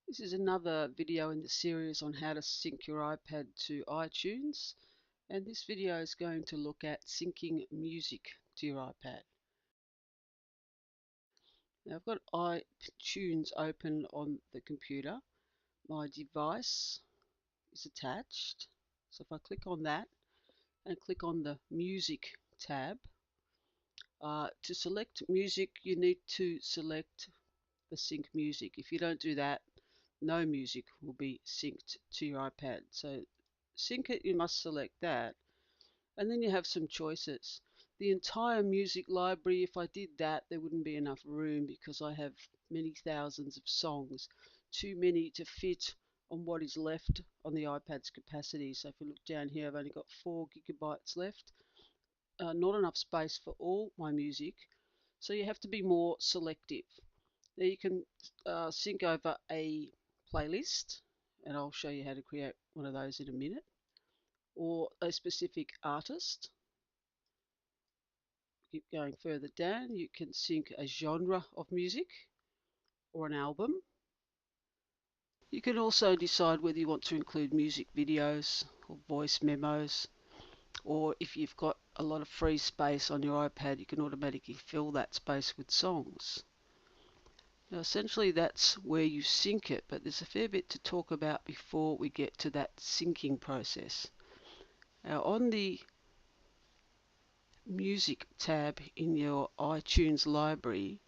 This is another video in the series on how to sync your iPad to iTunes, and this video is going to look at syncing music to your iPad. Now I've got iTunes open on the computer. My device is attached, so if I click on that and click on the Music tab, to select music you need to select the sync music. If you don't do that, no music will be synced to your iPad. So sync it, you must select that, and then you have some choices. The entire music library, if I did that, there wouldn't be enough room because I have many thousands of songs, too many to fit on what is left on the iPad's capacity. So if you look down here, I've only got 4 gigabytes left, not enough space for all my music, so you have to be more selective. Now you can sync over a playlist, and I'll show you how to create one of those in a minute, or a specific artist. Keep going further down, you can sync a genre of music or an album. You can also decide whether you want to include music videos or voice memos, or if you've got a lot of free space on your iPad, you can automatically fill that space with songs. Now essentially that's where you sync it, but there's a fair bit to talk about before we get to that syncing process. Now on the Music tab in your iTunes library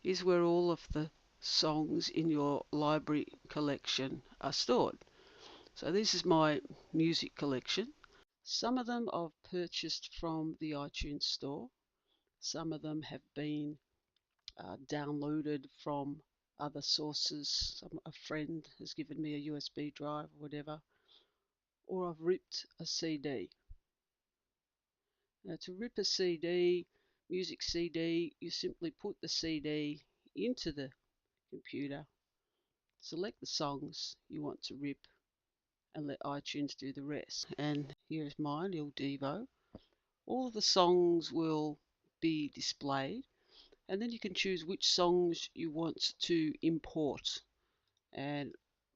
is where all of the songs in your library collection are stored. So this is my music collection. Some of them I've purchased from the iTunes store. Some of them have been downloaded from other sources. A friend has given me a USB drive or whatever, or I've ripped a CD. Now to rip a CD, music CD, you simply put the CD into the computer, select the songs you want to rip, and let iTunes do the rest. And here's mine, Il Divo. All of the songs will be displayed, and then you can choose which songs you want to import, and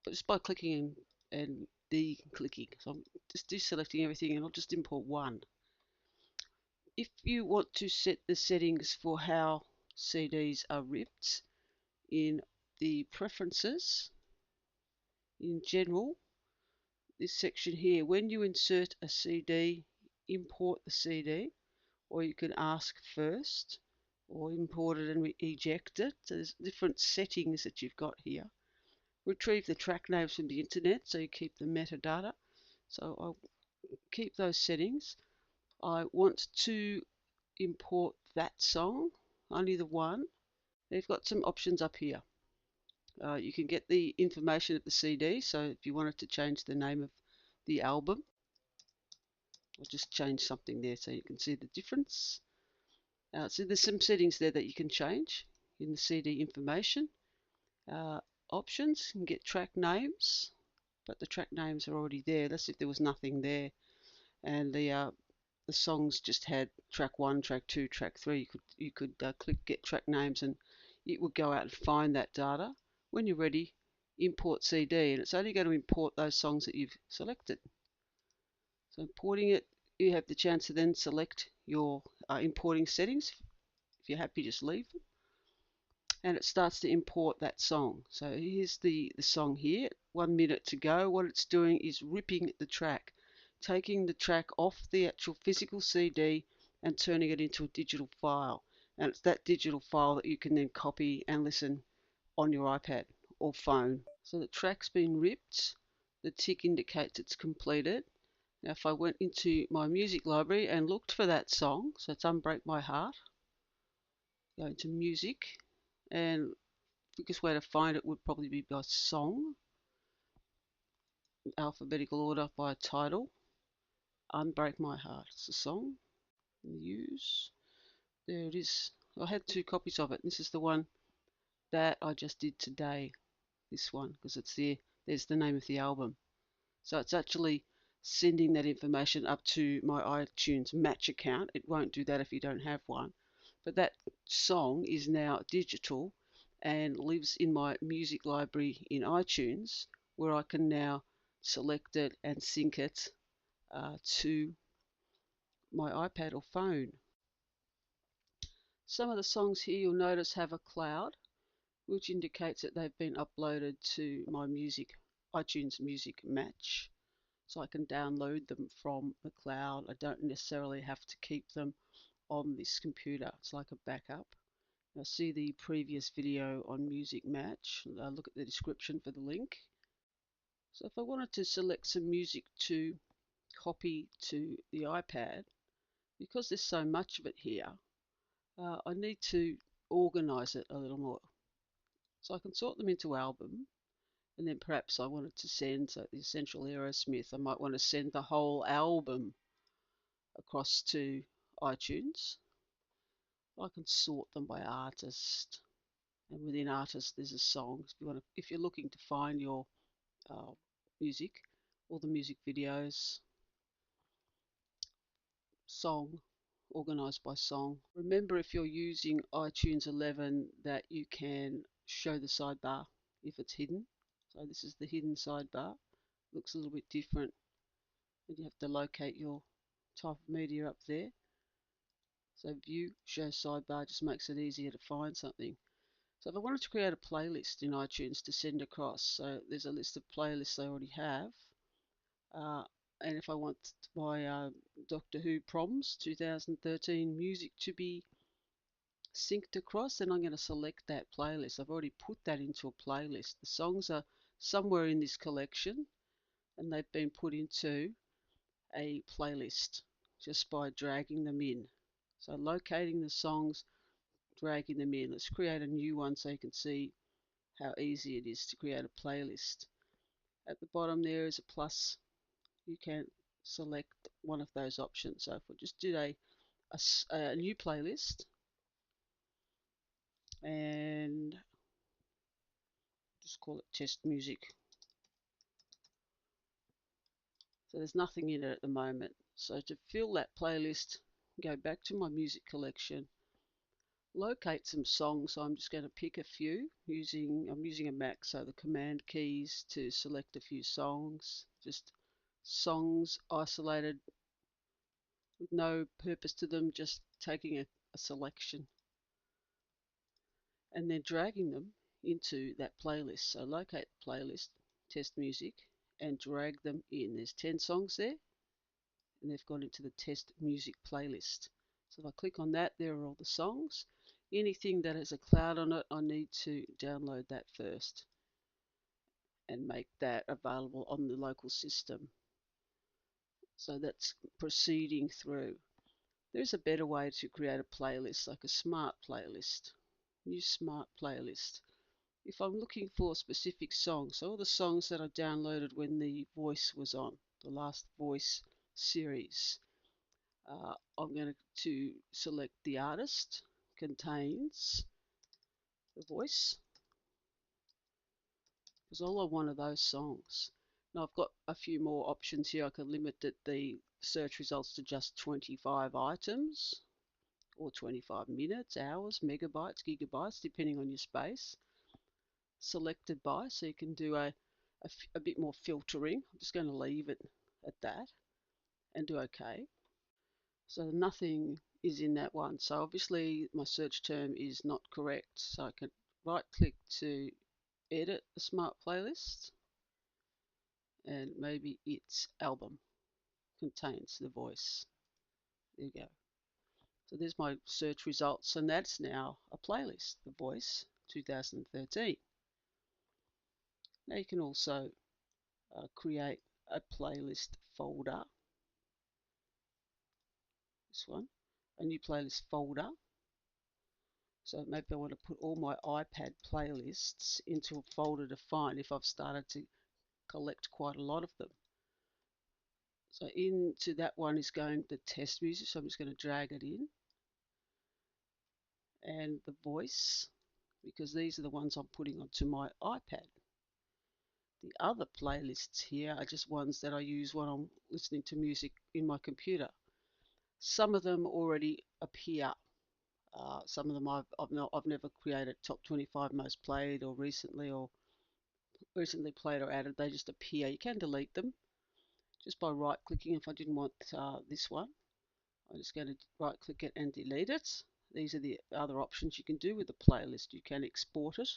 just by clicking and de-clicking. So I'm just deselecting everything, and I'll just import one. If you want to set the settings for how CDs are ripped in the preferences, in general, this section here, when you insert a CD, import the CD, or you can ask first, or import it and eject it. So there's different settings that you've got here. Retrieve the track names from the internet, so you keep the metadata. So I'll keep those settings. I want to import that song, only the one. They've got some options up here. You can get the information of the CD, so if you wanted to change the name of the album, I'll just change something there so you can see the difference. So there's some settings there that you can change in the CD information. Options, you can get track names, but the track names are already there. That's if there was nothing there, and the songs just had track 1, track 2, track 3. You could click get track names, and it would go out and find that data. When you're ready, import CD, and it's only going to import those songs that you've selected. So importing it, you have the chance to then select your importing settings. If you're happy, just leave them, and it starts to import that song. So here's the song here. 1 minute to go. What it's doing is ripping the track, taking the track off the actual physical CD and turning it into a digital file. And it's that digital file that you can then copy and listen on your iPad or phone. So the track's been ripped. The tick indicates it's completed. Now if I went into my music library and looked for that song, so it's Unbreak My Heart, go into music, and the quickest way to find it would probably be by song, alphabetical order by title. Unbreak My Heart, it's a song. Use. There it is. I had 2 copies of it. This is the one that I just did today. This one, because it's there. There's the name of the album. So it's actually sending that information up to my iTunes Match account. It won't do that if you don't have one. But that song is now digital, and lives in my music library in iTunes, where I can now select it and sync it to my iPad or phone. Some of the songs here you'll notice have a cloud, which indicates that they've been uploaded to my iTunes Music Match. So I can download them from the cloud. I don't necessarily have to keep them on this computer. It's like a backup. Now see the previous video on Music Match. Look at the description for the link. So if I wanted to select some music to copy to the iPad, because there's so much of it here, I need to organize it a little more. So I can sort them into album, and then perhaps I wanted to send, so the Essential Aerosmith, I might want to send the whole album across to iTunes. I can sort them by artist, and within artist there's a song. If you're looking to find your music, all the music videos, song, organized by song. Remember, if you're using iTunes 11, that you can show the sidebar if it's hidden. So this is the hidden sidebar. Looks a little bit different, and you have to locate your type of media up there. So view, show sidebar just makes it easier to find something. So if I wanted to create a playlist in iTunes to send across, so there's a list of playlists I already have. And if I want my Doctor Who Proms 2013 music to be synced across, then I'm going to select that playlist. I've already put that into a playlist. The songs are somewhere in this collection, and they've been put into a playlist just by dragging them in. So locating the songs, dragging them in. Let's create a new one so you can see how easy it is to create a playlist. At the bottom there is a plus. You can select one of those options. So if we just did a new playlist and just call it test music. So there's nothing in it at the moment. So to fill that playlist, go back to my music collection, locate some songs. So I'm just going to pick a few I'm using a Mac, so the command keys to select a few songs, just songs isolated with no purpose to them, just taking a selection and then dragging them into that playlist. So locate the playlist, test music, and drag them in. There's 10 songs there, and they've gone into the test music playlist. So if I click on that, there are all the songs. Anything that has a cloud on it, I need to download that first and make that available on the local system. So that's proceeding through. There's a better way to create a playlist, like a smart playlist. New smart playlist. If I'm looking for specific songs, so all the songs that I downloaded when the Voice was on, the last Voice series, I'm going to select the artist, contains the voice, because all I want are those songs. Now I've got a few more options here. I can limit the search results to just 25 items or 25 minutes, hours, megabytes, gigabytes, depending on your space. Selected by, so you can do a bit more filtering. I'm just going to leave it at that and do OK. So nothing is in that one. So obviously my search term is not correct. So I can right click to edit the smart playlist, and maybe its album contains the voice. There you go. So there's my search results, and that's now a playlist, The Voice 2013. Now you can also create a playlist folder. This one, a new playlist folder. So maybe I want to put all my iPad playlists into a folder to find if I've started to collect quite a lot of them. So into that one is going the test music, so I'm just going to drag it in. And the voice, because these are the ones I'm putting onto my iPad. The other playlists here are just ones that I use when I'm listening to music in my computer. Some of them already appear Some of them I've never created top 25 most played or recently played or added. They just appear. You can delete them just by right clicking. If I didn't want this one, I'm just going to right click it and delete it. These are the other options you can do with the playlist. You can export it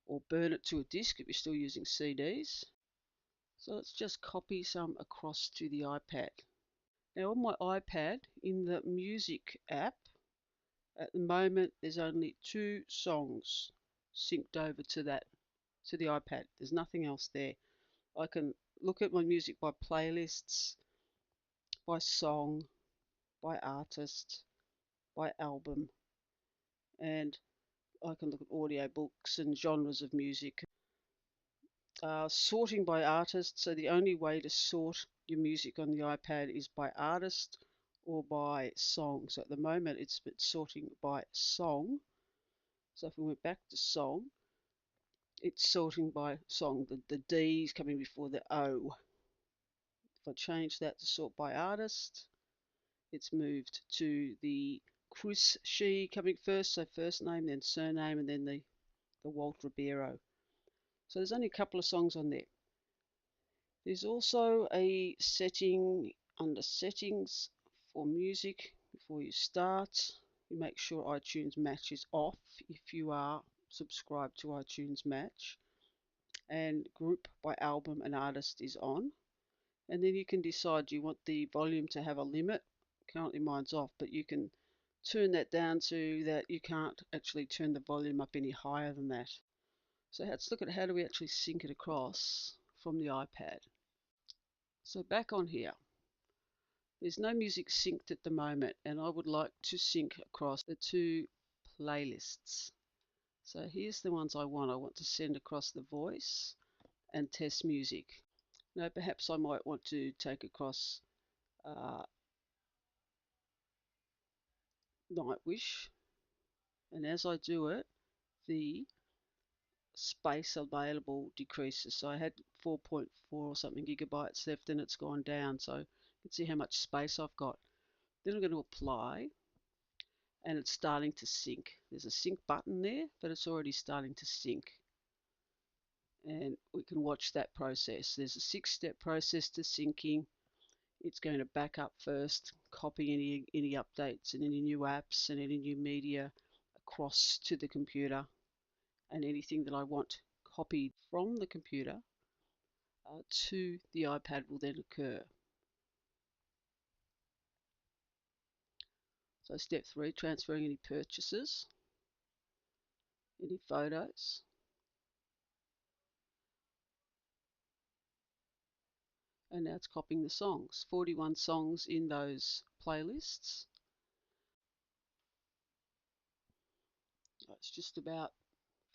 or burn it to a disk if you're still using CDs. So let's just copy some across to the iPad. Now on my iPad, in the music app, at the moment there's only 2 songs synced over to the iPad. There's nothing else there. I can look at my music by playlists, by song, by artist, by album, and I can look at audio books and genres of music. Sorting by artist, so the only way to sort your music on the iPad is by artist or by song. So at the moment it's sorting by song. So if we went back to song, it's sorting by song. The D is coming before the O. If I change that to sort by artist, it's moved to the Chris, she coming first, so first name, then surname, and then the Walt Ribeiro. So there's only a couple of songs on there. There's also a setting under settings for music. Before you start, you make sure iTunes Match is off if you are subscribed to iTunes Match, and group by album and artist is on. And then you can decide, do you want the volume to have a limit? Currently mine's off, but you can turn that down to that you can't actually turn the volume up any higher than that. So let's look at how do we actually sync it across from the iPad. So back on here, there's no music synced at the moment, and I would like to sync across the 2 playlists. So here's the ones I want. I want to send across the voice and test music. Now perhaps I might want to take across Nightwish, and as I do it, the space available decreases. So I had 4.4 or something gigabytes left, and it's gone down. So you can see how much space I've got. Then I'm going to apply, and it's starting to sync. There's a sync button there, but it's already starting to sync. And we can watch that process. There's a 6-step process to syncing. It's going to back up first, copy any updates and any new apps and any new media across to the computer, and anything that I want copied from the computer to the iPad will then occur. So step 3, transferring any purchases, any photos, and now it's copying the songs. 41 songs in those playlists. It's just about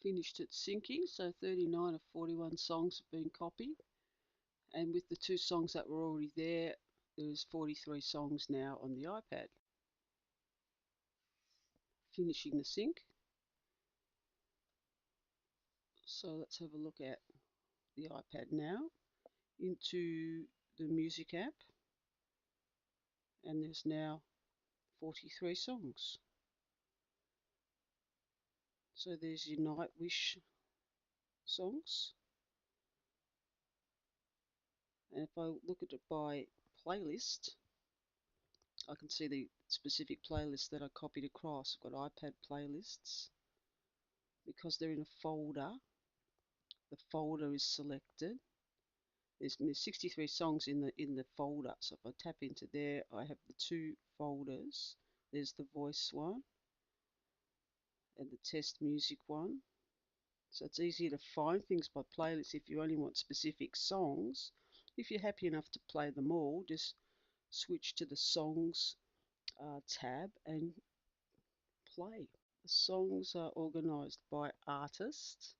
finished its syncing, so 39 of 41 songs have been copied, and with the 2 songs that were already there, there's 43 songs now on the iPad. Finishing the sync. So let's have a look at the iPad now, into the music app, and there's now 43 songs. So there's your Nightwish songs, and if I look at it by playlist, I can see the specific playlist that I copied across. I've got iPad playlists. Because they're in a folder, the folder is selected. There's 63 songs in the folder, so if I tap into there, I have the 2 folders. There's the voice one and the test music one. So it's easier to find things by playlist if you only want specific songs. If you're happy enough to play them all, just switch to the songs tab and play. The songs are organised by artist.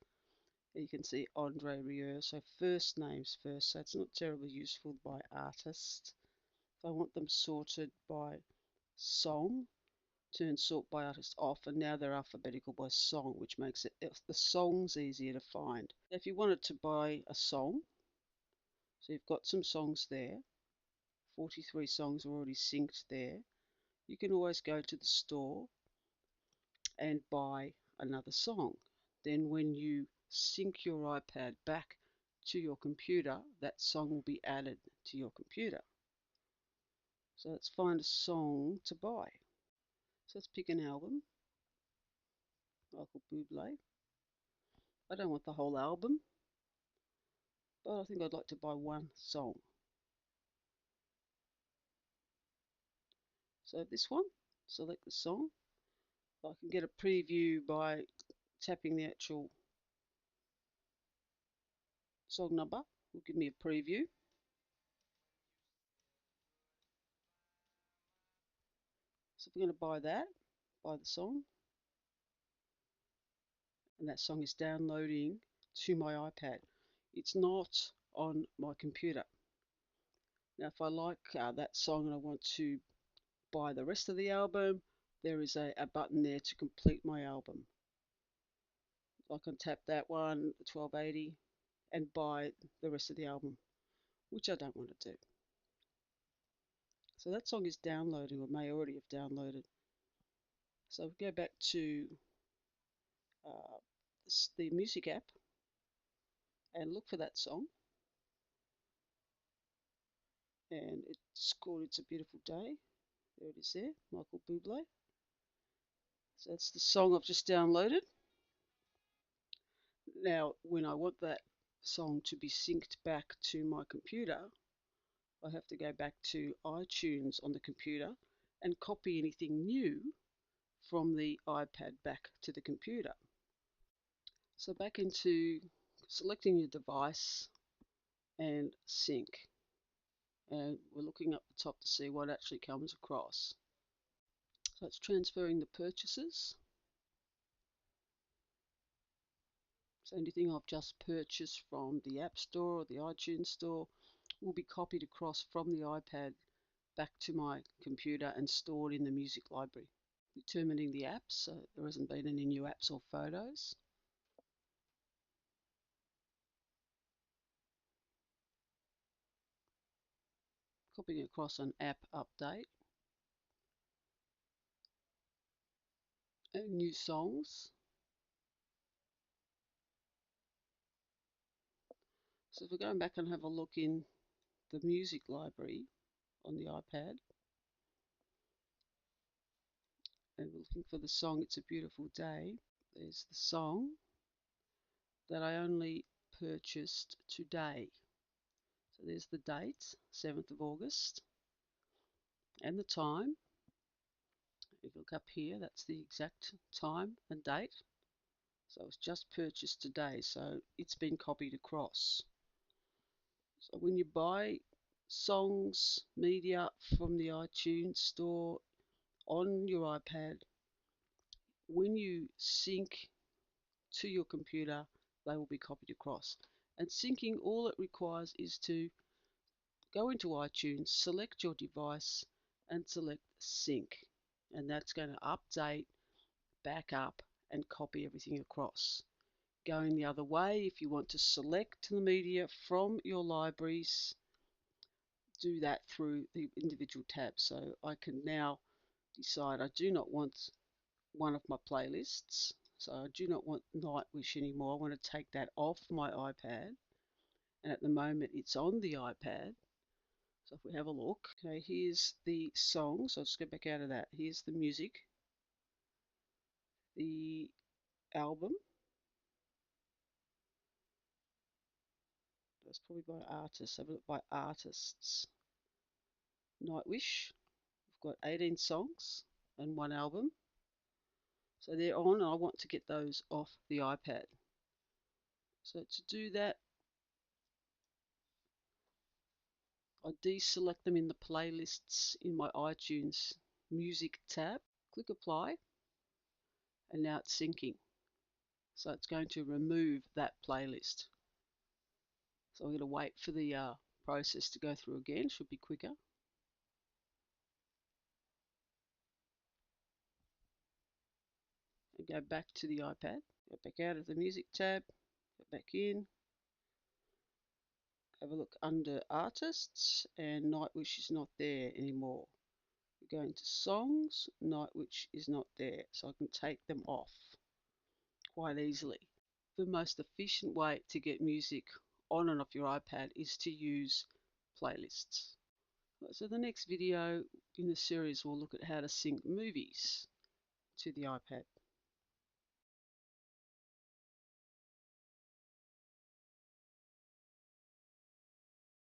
You can see Andre Rieu, so first names first, so it's not terribly useful by artist. If I want them sorted by song, turn sort by artist off, and now they're alphabetical by song, which makes the songs easier to find. If you wanted to buy a song, so you've got some songs there, 43 songs are already synced there, you can always go to the store and buy another song. Then when you sync your iPad back to your computer, that song will be added to your computer. So let's find a song to buy. So let's pick an album, Michael Bublé. I don't want the whole album, but I think I'd like to buy one song. So this one, select the song. I can get a preview by tapping the actual song number. Will give me a preview. So if we're going to buy that, buy the song, and that song is downloading to my iPad. It's not on my computer. Now if I like that song and I want to buy the rest of the album, there is a button there to complete my album. I can tap that one, the 1280, and buy the rest of the album, which I don't want to do. So that song is downloading, or may already have downloaded. So we go back to uh, the music app and look for that song. And it's called It's a Beautiful Day. There it is there, Michael Bublé. So that's the song I've just downloaded. Now, when I want that song to be synced back to my computer, I have to go back to iTunes on the computer and copy anything new from the iPad back to the computer. So back into selecting your device and sync. And we're looking up the top to see what actually comes across. So it's transferring the purchases. So anything I've just purchased from the App Store or the iTunes Store will be copied across from the iPad back to my computer and stored in the music library. Determining the apps, so there hasn't been any new apps or photos. Copying across an app update. And new songs. So if we're going back and have a look in the music library on the iPad, and we're looking for the song It's a Beautiful Day, there's the song that I only purchased today. So there's the date, 7th of August, and the time. If you look up here, that's the exact time and date. So it's just purchased today, so it's been copied across. So when you buy songs, media from the iTunes store on your iPad, when you sync to your computer, they will be copied across. And syncing, all it requires is to go into iTunes, select your device, and select sync. And that's going to update, back up, and copy everything across. Going the other way, if you want to select the media from your libraries, do that through the individual tabs. So I can now decide I do not want one of my playlists. So I do not want Nightwish anymore. I want to take that off my iPad. And at the moment it's on the iPad. So if we have a look, okay, here's the song. So I'll just go back out of that. Here's the music, the album. That's probably by artists. Have a look by artists. Nightwish. We've got 18 songs and one album. So they're on, and I want to get those off the iPad. So to do that, I deselect them in the playlists in my iTunes music tab. Click apply, and now it's syncing. So it's going to remove that playlist. So I'm going to wait for the process to go through again. Should be quicker. And go back to the iPad. Go back out of the music tab. Go back in. Have a look under artists, and Nightwish is not there anymore. We go into songs, night which is not there, so I can take them off quite easily. The most efficient way to get music on and off your iPad is to use playlists. So the next video in the series will look at how to sync movies to the iPad.